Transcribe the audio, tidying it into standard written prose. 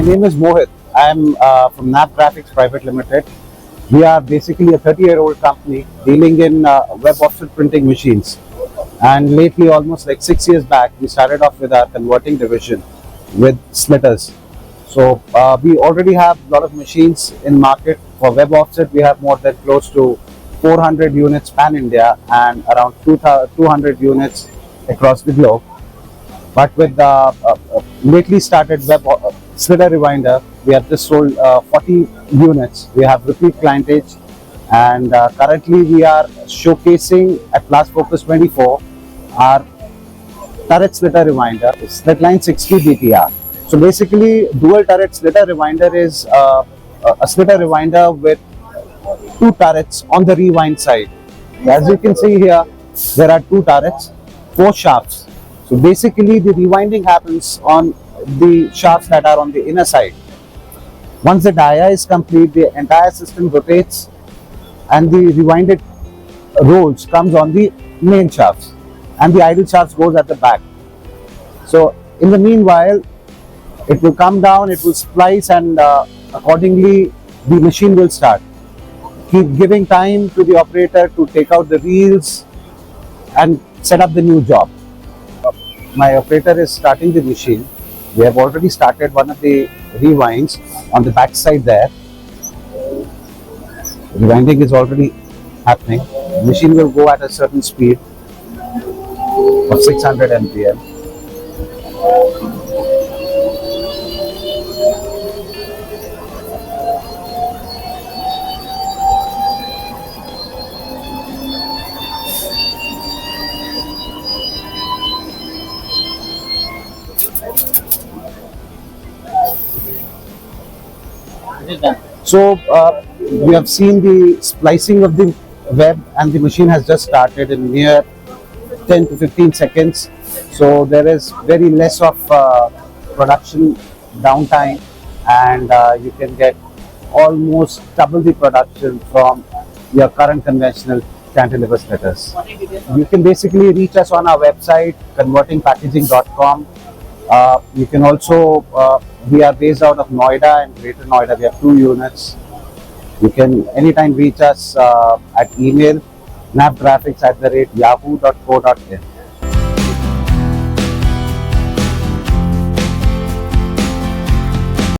name is Mohit. I am from Naph Graphics Pvt Limited. We are basically a 30-year-old company dealing in web offset printing machines. And lately, almost like 6 years back, we started off with our converting division with slitters. So we already have a lot of machines in market. For web offset, we have more than close to 400 units pan-India and around 200 units across the globe. But with the lately started Slitter Rewinder, we have just sold 40 units. We have repeat clientage, and currently we are showcasing at Plast Focus 24 our turret Slitter Rewinder, Slitline 60 DTR. So basically, dual turret Slitter Rewinder is a Slitter Rewinder with two turrets on the rewind side. As you can see here, there are two turrets, 4 shafts. So basically, the rewinding happens on the shafts that are on the inner side. Once the dia is complete, the entire system rotates and the rewinded rolls comes on the main shafts, and the idle shafts goes at the back. So in the meanwhile, it will come down, it will splice, and accordingly the machine will start. Keep giving time to the operator to take out the reels and set up the new job. My operator is starting the machine. We have already started one of the rewinds on the back side there. Rewinding is already happening. The machine will go at a certain speed of 600 mpm. So we have seen the splicing of the web, and the machine has just started in near 10 to 15 seconds. So there is very less of production downtime, and you can get almost double the production from your current conventional cantilever slitters. You can basically reach us on our website convertingpackaging.com. You can also, we are based out of Noida and Greater Noida. We have 2 units. You can anytime reach us at email naphgraphics@yahoo.co.in.